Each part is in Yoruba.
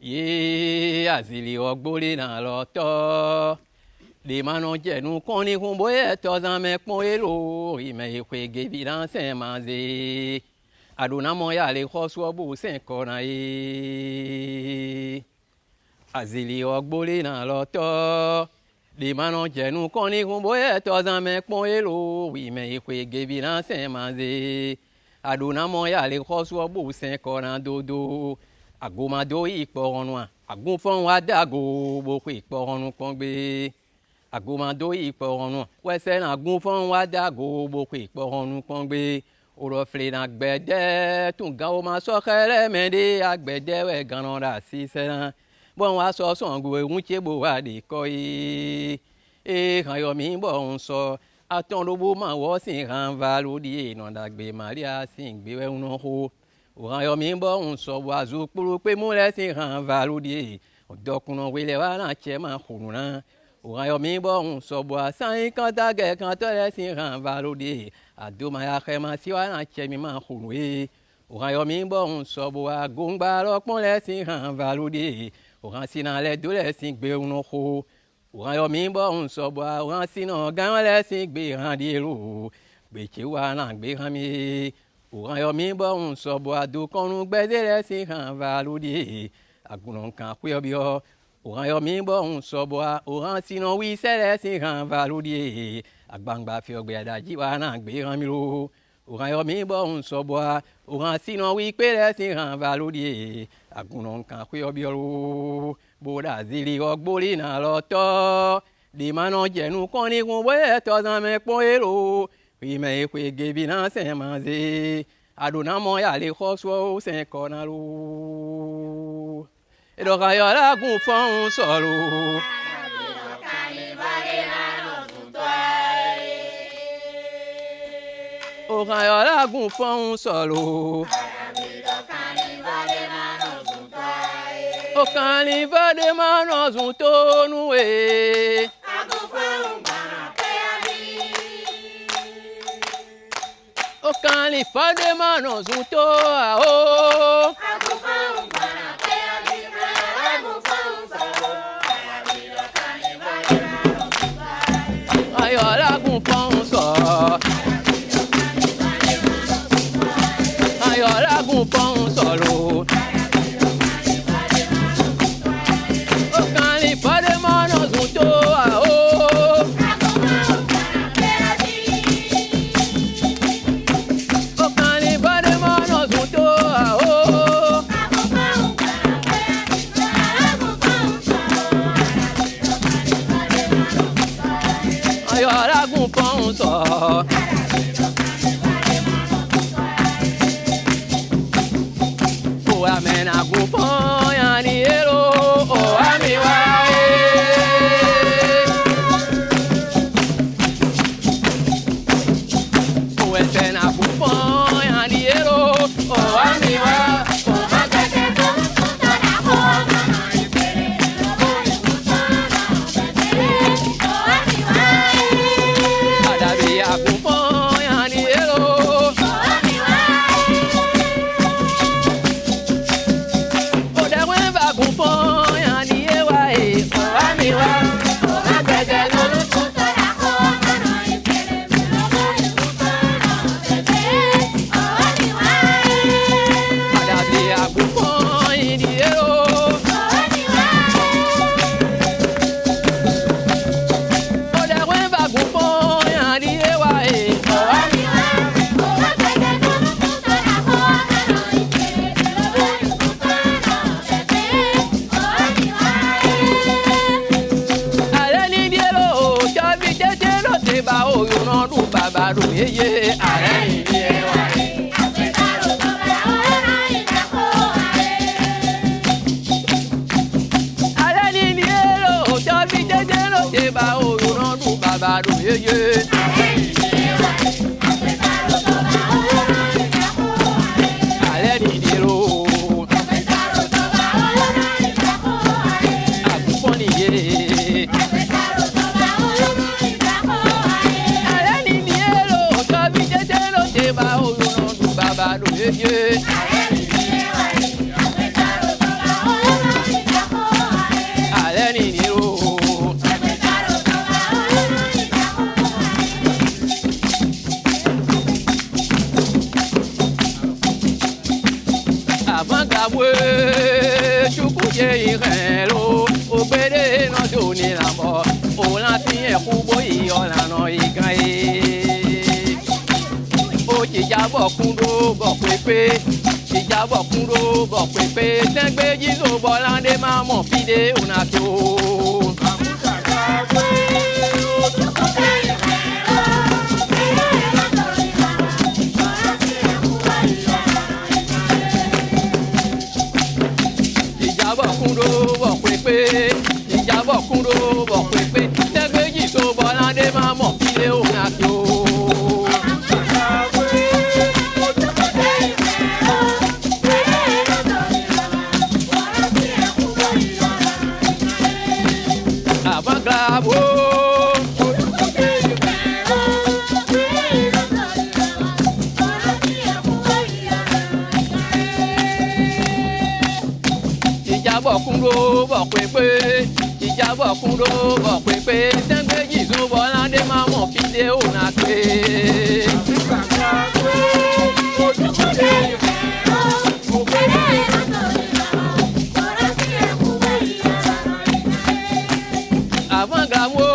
Ye azili ogbole na loto. De manon jenu koni kumboye tozan me pon elo. Ime ekwe gevidan sen manze. Aduna moya le khoswo bu sen kona ye. Azili ogbole na loto. De manon jenu koni kumboye tozan me pon elo. Ime ekwe gevidan sen manze. Aduna moya le khoswo bu sen kona dodo. Agomado ikporonwa, agunfon wadago, boko ikporonu kongbe. Agomado ikporonwa, wese na agunfon wadago, boko ikporonu kongbe. Orofle na gbede, tunga o ma sokele mende, agbede we ganora si sena. Bon wa so songo e unche bo wa de koi. Kan yo mi bon so, aton lobo ma wo sin ran valodi, non dagbe Maria sin gbe we uno ho. Oran yo mi bo un so wazu puru pe mu le sin ran valodi odokuno wele wa na che ma khununa oran yo mi bo un so bo san kan ta ge kan to le sin ran valodi aduma ya khema si wa na che mi ma khunwe oran yo mi bo un so bo agungba lo pon le sin ran valodi oran sina le do le sin gbe uno ho oran yo mi bo un so bo oran sina gan le sin gbe ran di ero gbe che wa na gbe ran mi oran yo mi bo un so bo ado konu gbede le sin ran valodi agunon kan kwe obio oran yo mi bo un so bo oran sino wi se le sin ran valodi agbangba fi ogbe adaji wa na gbe ran mi lo oran yo mi bo un so bo oran sino wi pe le sin ran valodi agunon kan kwe obio lo boda zili ogboli na loto di manon jenu koni kun boye to zan me pon ero. Ime ekwe gevidan sen manze. Aduna moya le khoswo sen kona lo. Edo kayo la gun fon solo. O kayo la gun fon solo. O kaniva de manos un tonu e. O califa de manos un to o ayo la gun fon so ayo la gun fon solo o califa de manos un to o o amena gupon yani ero o amiwa o esena gupon yani ero o amiwa ye are ni e wa apetaro to la ora ina ko are ni lo to bi de lo te ba o ran du baba do ye are ni e wa apetaro to la ora ina ko are ni lo apetaro to la ora ina ko aguponi ye apetaro to la ora ina ko are ni ba o ran du baba do ye are ni e wa apetaro to la ora chukuje irelo obere no doni la mo ola ti e kubo iola no igae o ti jabo kundo bo pepe ti jabo kundo bo pepe tegbe jizo bolande ma mo fide una to ìjábọ̀ kúndó bọ̀ pépé tẹ́gbẹ́jì tó bọ́ládé máa mọ̀ kílé òun àti o. àbágrabo. ìjábọ̀ kúndó bọ̀ pépé ìjábọ̀ kúndó bọ̀ pépé tẹ́gbẹ́jì tó bọ́ládé máa mọ̀ fídé òun àti. àbágrabo.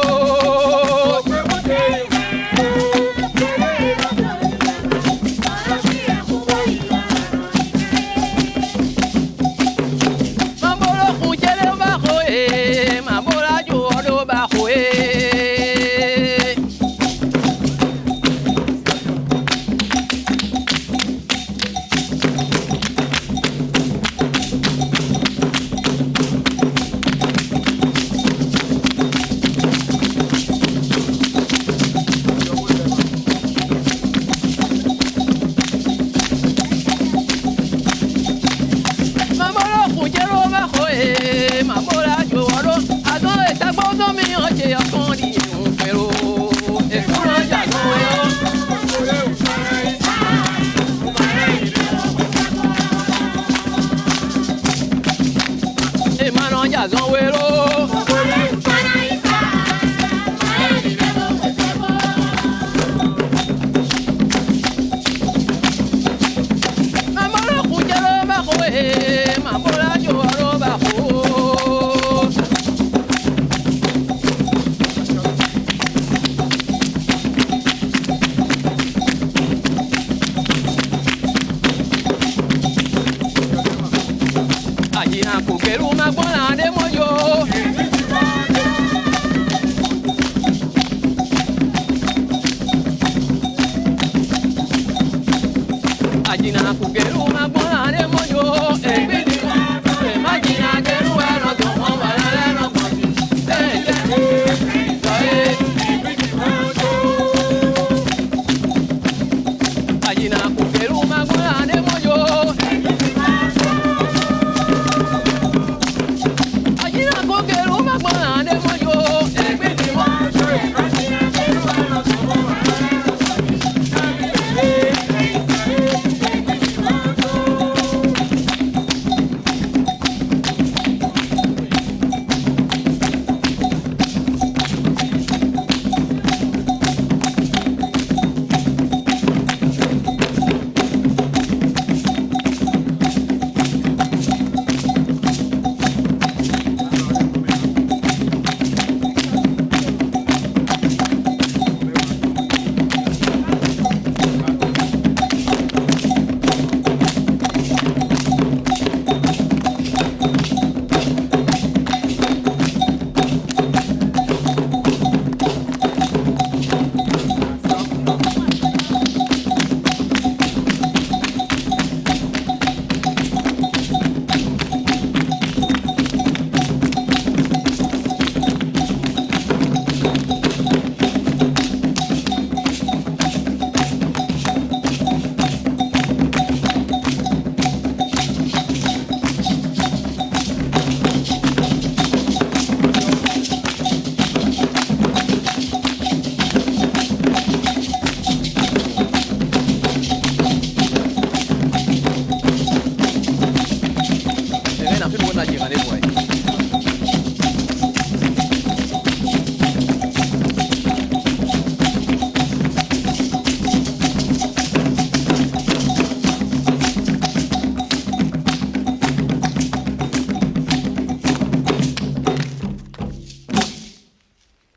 Lleguen a hacer buena llegada,